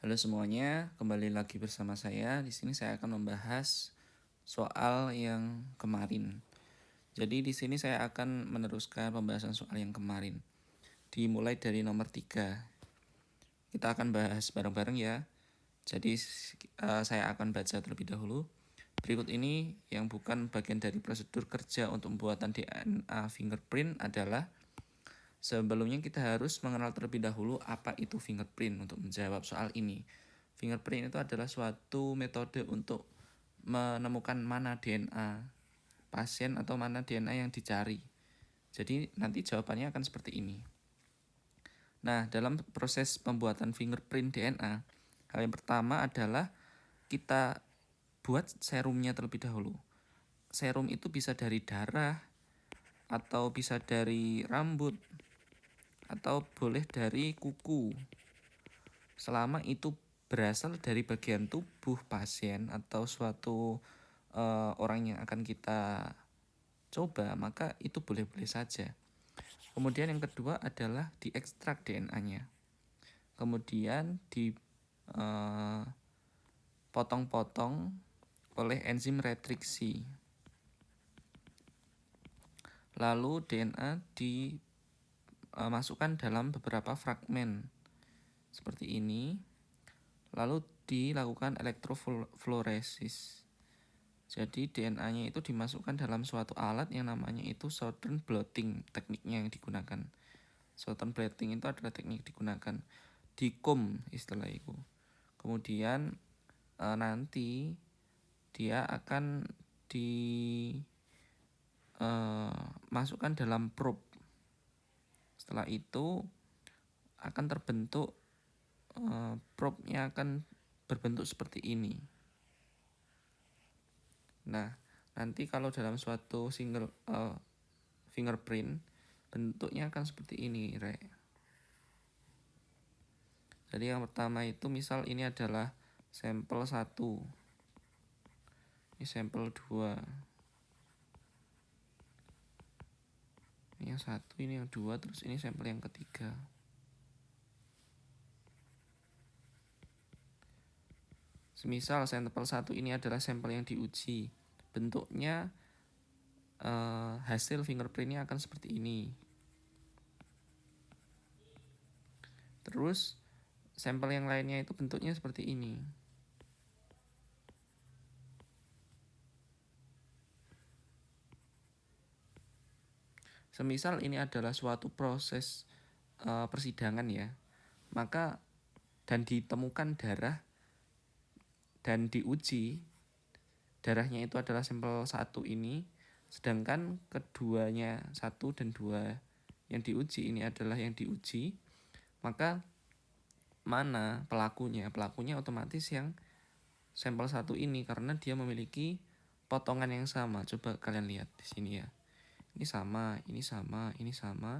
Halo semuanya, kembali lagi bersama saya. Di sini saya akan membahas soal yang kemarin. Jadi di sini saya akan meneruskan pembahasan soal yang kemarin. Dimulai dari nomor 3. Kita akan bahas bareng-bareng ya. Jadi saya akan baca terlebih dahulu. Berikut ini yang bukan bagian dari prosedur kerja untuk pembuatan DNA fingerprint adalah sebelumnya kita harus mengenal terlebih dahulu apa itu fingerprint untuk menjawab soal ini. Fingerprint itu adalah suatu metode untuk menemukan mana DNA pasien atau mana DNA yang dicari. Jadi nanti jawabannya akan seperti ini. Nah, dalam proses pembuatan fingerprint DNA, hal yang pertama adalah kita buat serumnya terlebih dahulu. Serum itu bisa dari darah, atau bisa dari rambut, atau boleh dari kuku. Selama itu berasal dari bagian tubuh pasien atau suatu orang yang akan kita coba, maka itu boleh-boleh saja. Kemudian yang kedua adalah diekstrak DNA-nya. Kemudian dipotong-potong oleh enzim retriksi. Lalu DNA dimasukkan dalam beberapa fragmen seperti ini. Lalu dilakukan elektrofloresis. Jadi DNA-nya itu dimasukkan dalam suatu alat yang namanya itu Southern blotting, tekniknya yang digunakan. Southern blotting itu adalah teknik digunakan dikum istilah itu. Kemudian nanti dia akan dimasukkan dalam probe. Setelah itu akan terbentuk probe-nya akan berbentuk seperti ini. Nah, nanti kalau dalam suatu fingerprint bentuknya akan seperti ini, Rek. Jadi yang pertama itu misal ini adalah sampel 1. Ini sampel 2. Ini yang 1, ini yang 2, terus ini sampel yang ketiga. Semisal sampel 1 ini adalah sampel yang diuji. Bentuknya hasil fingerprintnya akan seperti ini. Terus sampel yang lainnya itu bentuknya seperti ini. Semisal ini adalah suatu proses persidangan ya, maka dan ditemukan darah dan diuji darahnya itu adalah sampel 1 ini, sedangkan keduanya 1 dan 2 yang diuji ini adalah yang diuji, maka mana pelakunya? Pelakunya otomatis yang sampel 1 ini karena dia memiliki potongan yang sama. Coba kalian lihat di sini ya. Ini sama, ini sama, ini sama.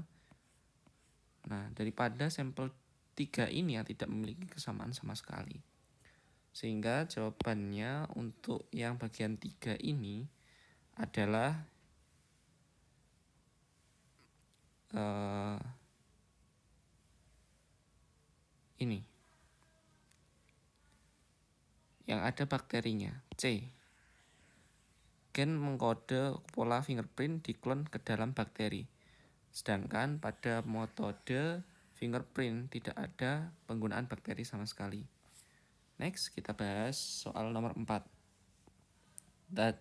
Nah, daripada sampel 3 ini yang tidak memiliki kesamaan sama sekali. Sehingga jawabannya untuk yang bagian 3 ini adalah ini. Yang ada bakterinya, C. Gen mengkode pola fingerprint diklon ke dalam bakteri. Sedangkan pada metode fingerprint tidak ada penggunaan bakteri sama sekali. Next, kita bahas soal nomor 4. Kita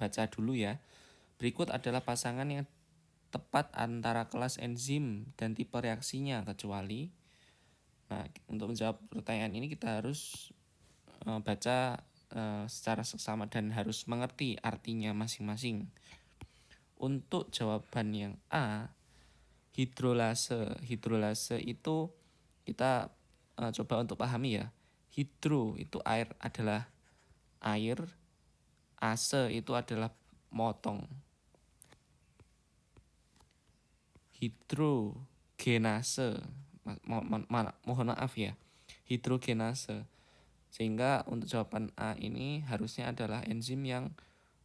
baca dulu ya. Berikut adalah pasangan yang tepat antara kelas enzim dan tipe reaksinya kecuali. Nah, untuk menjawab pertanyaan ini kita harus baca secara seksama dan harus mengerti artinya masing-masing. Untuk jawaban yang A, hidrolase. Hidrolase itu kita coba untuk pahami ya. Hidro itu air adalah air, ase itu adalah motong. Hidrogenase, mohon maaf ya, hidrogenase. Sehingga untuk jawaban A ini harusnya adalah enzim yang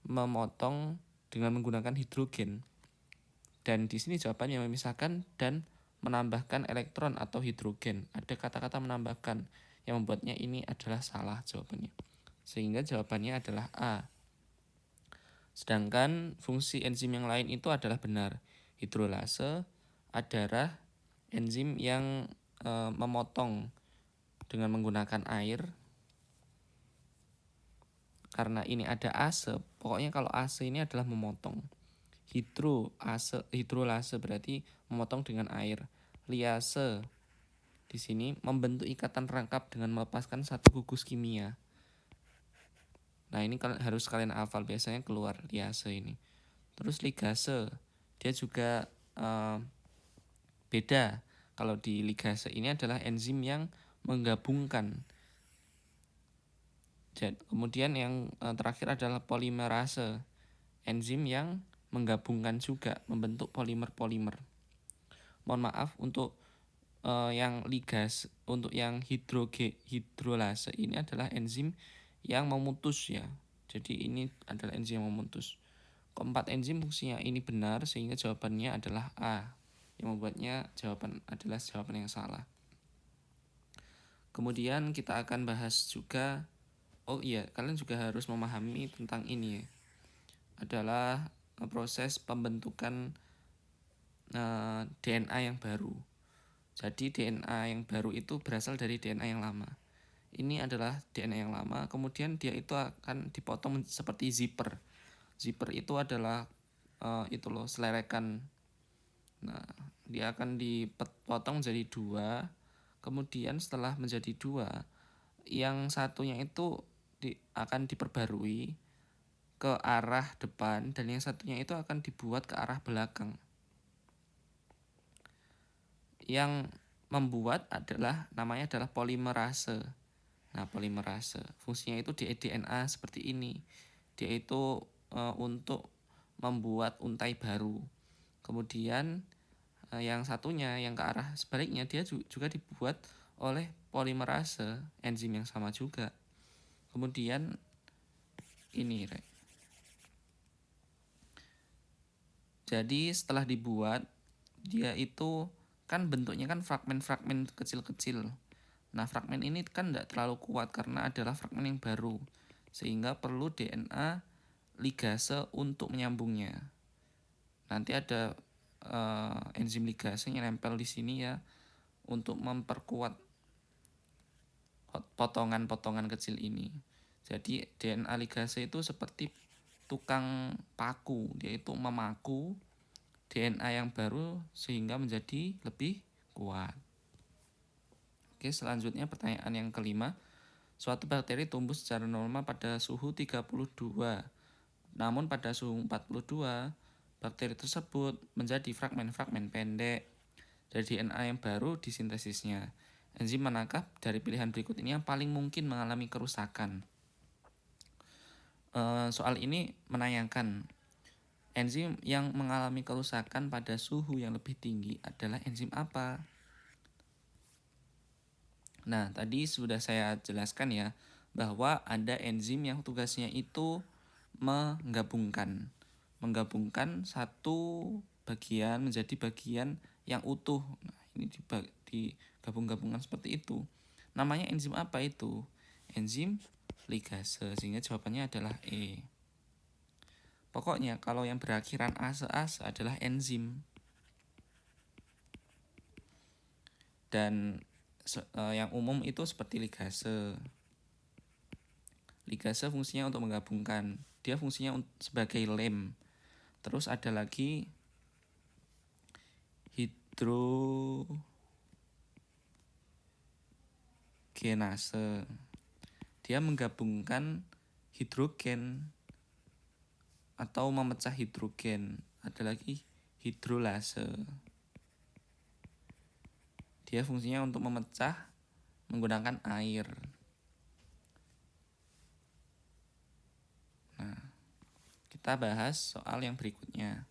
memotong dengan menggunakan hidrogen. Dan di sini jawabannya memisahkan dan menambahkan elektron atau hidrogen. Ada kata-kata menambahkan. yang membuatnya ini adalah salah jawabannya. Sehingga jawabannya adalah A. Sedangkan fungsi enzim yang lain itu adalah benar. Hidrolase adalah enzim yang memotong dengan menggunakan air. Karena ini ada ase, pokoknya kalau ase ini adalah memotong. Hidrolase berarti memotong dengan air. Liase di sini membentuk ikatan rangkap dengan melepaskan satu gugus kimia. Nah, ini harus kalian hafal, biasanya keluar liase ini. Terus ligase, dia juga beda. Kalau di ligase ini adalah enzim yang menggabungkan. Kemudian yang terakhir adalah polimerase, enzim yang menggabungkan juga, membentuk polimer-polimer. Mohon maaf untuk yang untuk yang hidrolase ini adalah enzim yang memutus ya. Jadi ini adalah enzim yang memutus. Keempat enzim fungsinya ini benar, sehingga jawabannya adalah A. Yang membuatnya adalah jawaban yang salah. Kemudian kita akan bahas juga, oh iya, kalian juga harus memahami tentang ini ya. Adalah proses pembentukan DNA yang baru. Jadi DNA yang baru itu berasal dari DNA yang lama. Ini adalah DNA yang lama, kemudian dia itu akan dipotong seperti zipper. Zipper itu adalah selerekan. Nah, dia akan dipotong jadi dua. Kemudian setelah menjadi dua, yang satunya itu akan diperbarui ke arah depan, dan yang satunya itu akan dibuat ke arah belakang. Yang membuat namanya adalah polimerase. Nah, polimerase fungsinya itu di DNA seperti ini. Dia itu untuk membuat untai baru. Kemudian yang satunya yang ke arah sebaliknya, dia juga dibuat oleh polimerase, enzim yang sama juga. Kemudian ini jadi setelah dibuat, dia itu kan bentuknya kan fragmen-fragmen kecil-kecil. Nah, fragmen ini kan tidak terlalu kuat karena adalah fragmen yang baru, sehingga perlu DNA ligase untuk menyambungnya. Nanti ada enzim ligase yang nempel di sini ya, untuk memperkuat potongan-potongan kecil ini. Jadi DNA ligase itu seperti tukang paku, dia itu memaku DNA yang baru sehingga menjadi lebih kuat. Oke, selanjutnya pertanyaan yang kelima. Suatu bakteri tumbuh secara normal pada suhu 32. Namun pada suhu 42, bakteri tersebut menjadi fragmen-fragmen pendek dari DNA yang baru disintesisnya. Enzim manakah dari pilihan berikut ini yang paling mungkin mengalami kerusakan? Soal ini menanyakan enzim yang mengalami kerusakan pada suhu yang lebih tinggi adalah enzim apa? Nah, tadi sudah saya jelaskan ya, bahwa ada enzim yang tugasnya itu menggabungkan satu bagian menjadi bagian yang utuh. Nah, ini digabung-gabungkan seperti itu. Namanya enzim apa itu? Enzim ligase, sehingga jawabannya adalah E. Pokoknya kalau yang berakhiran ase-ase adalah enzim. Dan yang umum itu seperti ligase. Ligase fungsinya untuk menggabungkan. Dia fungsinya sebagai lem. Terus ada lagi hidrogenase. Dia menggabungkan hidrogen atau memecah hidrogen. Ada lagi hidrolase. Dia fungsinya untuk memecah menggunakan air. Nah, kita bahas soal yang berikutnya.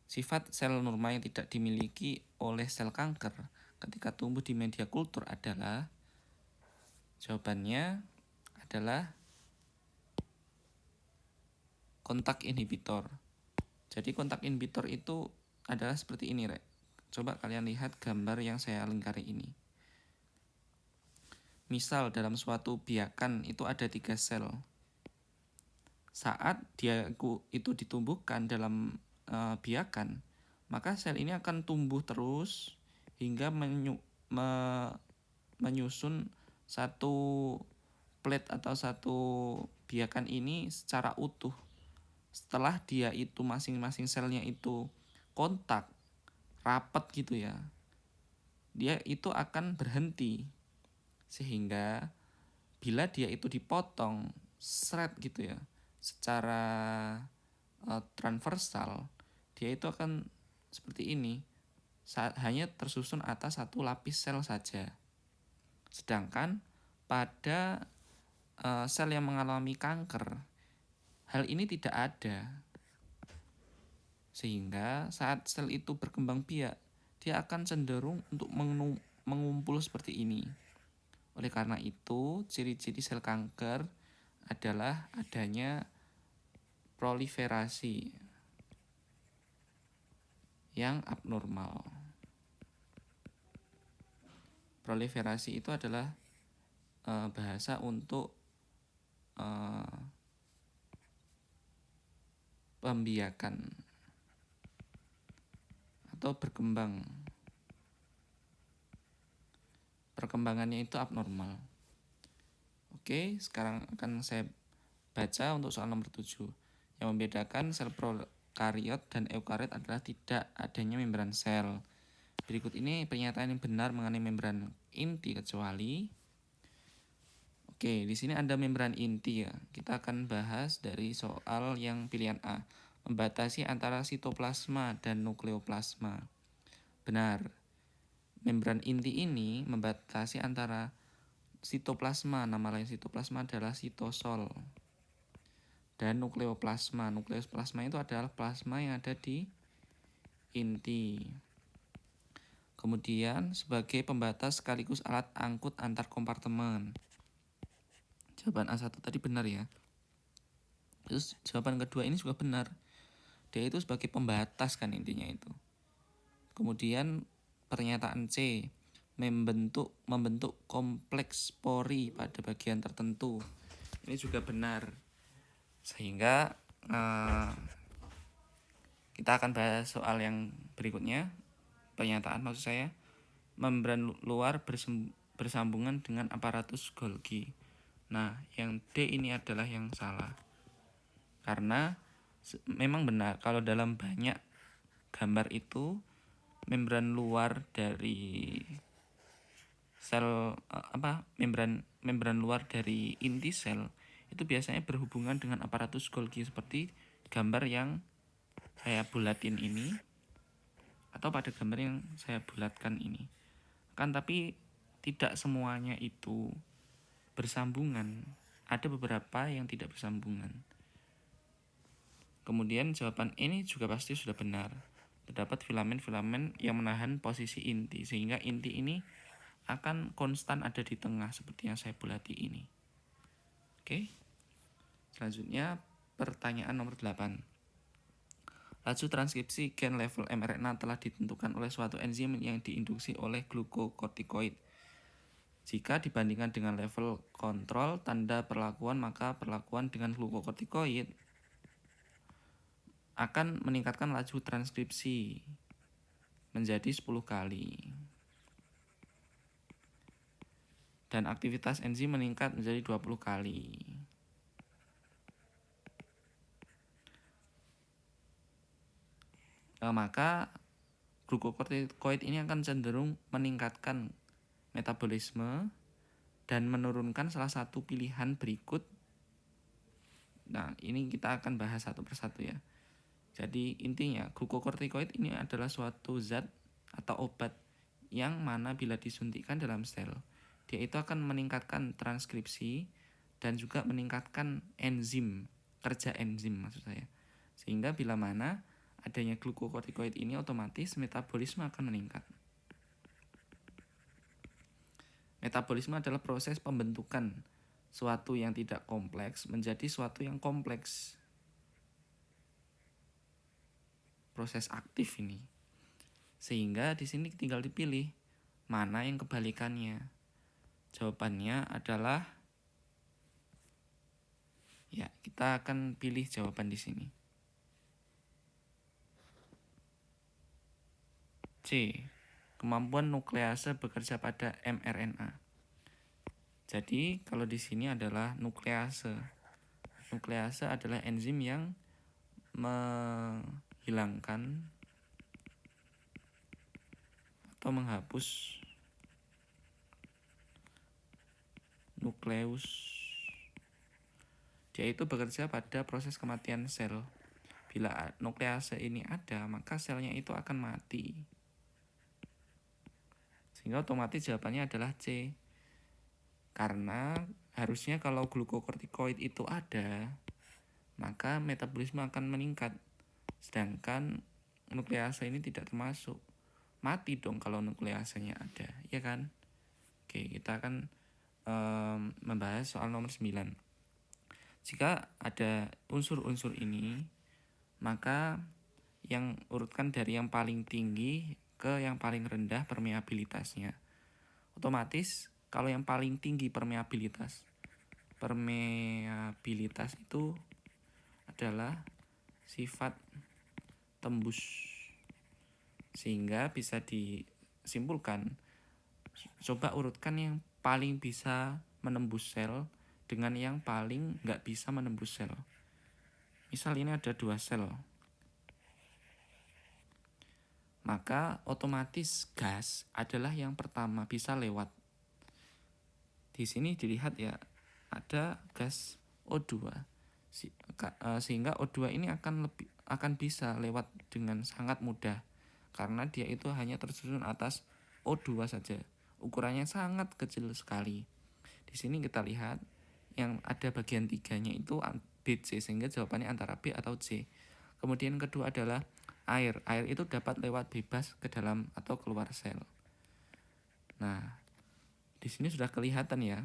Sifat sel normal yang tidak dimiliki oleh sel kanker ketika tumbuh di media kultur adalah, jawabannya adalah kontak inhibitor. Jadi kontak inhibitor itu adalah seperti ini, Rek. Coba kalian lihat gambar yang saya lingkari ini. Misal dalam suatu biakan itu ada 3 sel. Saat dia itu ditumbuhkan dalam biakan, maka sel ini akan tumbuh terus hingga menyusun satu plate atau satu biakan ini secara utuh. Setelah dia itu masing-masing selnya itu kontak rapat gitu ya, dia itu akan berhenti, sehingga bila dia itu dipotong shred gitu ya secara transversal, dia itu akan seperti ini, hanya tersusun atas satu lapis sel saja. Sedangkan pada sel yang mengalami kanker, hal ini tidak ada. Sehingga saat sel itu berkembang biak, dia akan cenderung untuk mengumpul seperti ini. Oleh karena itu, ciri-ciri sel kanker adalah adanya proliferasi yang abnormal. Proliferasi itu adalah bahasa untuk pembiakan atau berkembang. Perkembangannya itu abnormal. Oke, sekarang akan saya baca untuk soal nomor 7. Yang membedakan sel prokariot dan eukariot adalah tidak adanya membran sel. Berikut ini pernyataan yang benar mengenai membran inti kecuali. Oke, di sini ada membran inti ya. Kita akan bahas dari soal yang pilihan A. Membatasi antara sitoplasma dan nukleoplasma. Benar. Membran inti ini membatasi antara sitoplasma, nama lain sitoplasma adalah sitosol, dan nukleoplasma. Nukleoplasma itu adalah plasma yang ada di inti. Kemudian sebagai pembatas sekaligus alat angkut antar kompartemen. Jawaban A1 tadi benar ya. Terus jawaban kedua ini juga benar. Dia itu sebagai pembatas kan intinya itu. Kemudian pernyataan C, membentuk kompleks pori pada bagian tertentu. Ini juga benar. Sehingga kita akan bahas soal yang berikutnya. Pernyataan maksud saya, membran luar bersambungan dengan aparatus Golgi. Nah, yang D ini adalah yang salah. Karena memang benar kalau dalam banyak gambar itu membran luar dari sel membran luar dari inti sel itu biasanya berhubungan dengan aparatus Golgi seperti gambar yang saya bulatin ini atau pada gambar yang saya bulatkan ini. Tapi tidak semuanya itu bersambungan, ada beberapa yang tidak bersambungan. Kemudian jawaban ini juga pasti sudah benar. Terdapat filamen-filamen yang menahan posisi inti, sehingga inti ini akan konstan ada di tengah seperti yang saya bulati ini. Oke. Selanjutnya pertanyaan nomor 8. Laju transkripsi gen level mRNA telah ditentukan oleh suatu enzim yang diinduksi oleh glukokortikoid. Jika dibandingkan dengan level kontrol tanda perlakuan, maka perlakuan dengan glukokortikoid akan meningkatkan laju transkripsi menjadi 10 kali. Dan aktivitas enzim meningkat menjadi 20 kali. Maka glukokortikoid ini akan cenderung meningkatkan metabolisme dan menurunkan salah satu pilihan berikut. Nah, ini kita akan bahas satu persatu ya. Jadi intinya glukokortikoid ini adalah suatu zat atau obat yang mana bila disuntikkan dalam sel, dia itu akan meningkatkan transkripsi dan juga meningkatkan enzim, kerja enzim maksud saya. Sehingga bila mana adanya glukokortikoid ini otomatis metabolisme akan meningkat. Metabolisme adalah proses pembentukan suatu yang tidak kompleks menjadi suatu yang kompleks. Proses aktif ini. Sehingga di sini tinggal dipilih mana yang kebalikannya. Jawabannya adalah, ya, kita akan pilih jawaban di sini. C. Kemampuan nuklease bekerja pada mRNA. Jadi kalau di sini adalah nuklease. Nuklease adalah enzim yang menghilangkan atau menghapus nukleus. Dia itu bekerja pada proses kematian sel. Bila nuklease ini ada, maka selnya itu akan mati. Sehingga otomatis jawabannya adalah C. Karena harusnya kalau glukokortikoid itu ada, maka metabolisme akan meningkat. Sedangkan nuklease ini tidak termasuk. Mati dong kalau nukleasenya ada, ya kan? Oke, kita akan membahas soal nomor 9. Jika ada unsur-unsur ini, maka yang urutkan dari yang paling tinggi ke yang paling rendah permeabilitasnya. Otomatis kalau yang paling tinggi permeabilitas itu adalah sifat tembus. Sehingga bisa disimpulkan, coba urutkan yang paling bisa menembus sel dengan yang paling nggak bisa menembus sel. Misal ini ada 2 sel, maka otomatis gas adalah yang pertama bisa lewat. Di sini dilihat ya, ada gas O2, sehingga O2 ini akan bisa lewat dengan sangat mudah karena dia itu hanya tersusun atas O2 saja. Ukurannya sangat kecil sekali. Di sini kita lihat yang ada bagian 3-nya itu BC, sehingga jawabannya antara B atau C. Kemudian kedua adalah air. Air itu dapat lewat bebas ke dalam atau keluar sel. Nah, di sini sudah kelihatan ya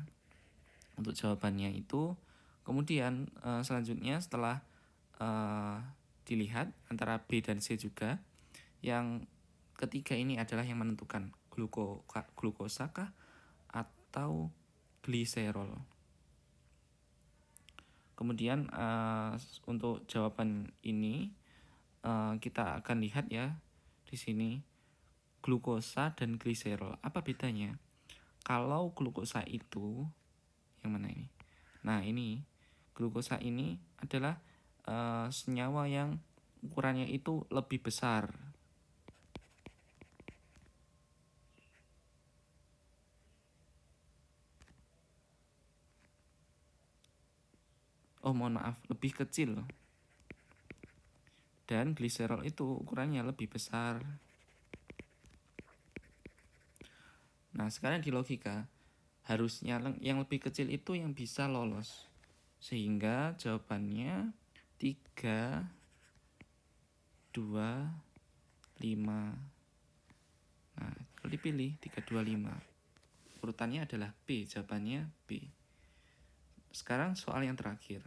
untuk jawabannya itu. Kemudian selanjutnya setelah dilihat antara B dan C juga, yang ketiga ini adalah yang menentukan glukosa kah atau gliserol. Kemudian untuk jawaban ini kita akan lihat ya di sini glukosa dan gliserol. Apa bedanya? Kalau glukosa itu yang mana ini? Nah, ini glukosa ini adalah senyawa yang ukurannya itu lebih besar. Oh, mohon maaf, lebih kecil. Dan gliserol itu ukurannya lebih besar. Nah, sekarang di logika, harusnya yang lebih kecil itu yang bisa lolos. Sehingga jawabannya 3, 2, 5. Nah, kalau dipilih 3, 2, 5. Urutannya adalah B, jawabannya B. Sekarang soal yang terakhir.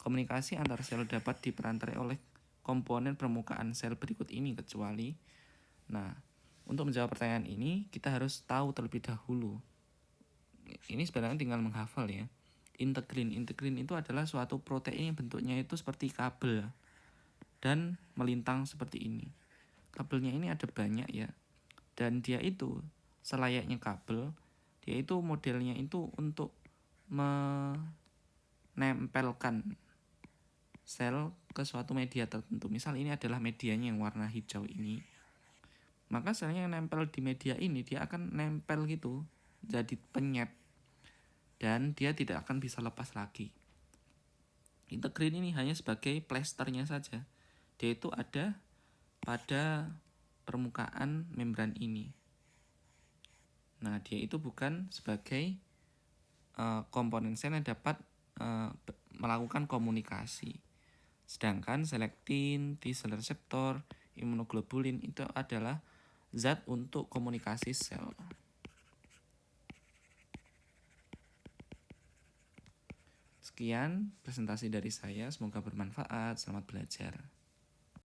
Komunikasi antar sel dapat diperantarai oleh komponen permukaan sel berikut ini kecuali. Nah, untuk menjawab pertanyaan ini kita harus tahu terlebih dahulu. Ini sebenarnya tinggal menghafal ya. Integrin itu adalah suatu protein yang bentuknya itu seperti kabel dan melintang seperti ini. Kabelnya ini ada banyak ya. Dan dia itu selayaknya kabel, dia itu modelnya itu untuk menempelkan sel ke suatu media tertentu. Misal ini adalah medianya yang warna hijau ini. Maka selnya yang nempel di media ini dia akan nempel gitu, jadi penyet. Dan dia tidak akan bisa lepas lagi. Integrin ini hanya sebagai plesternya saja. Dia itu ada pada permukaan membran ini. Nah, dia itu bukan sebagai komponen sel yang dapat melakukan komunikasi. Sedangkan selektin, T-sel reseptor, imunoglobulin itu adalah zat untuk komunikasi sel. Sekian presentasi dari saya, semoga bermanfaat. Selamat belajar.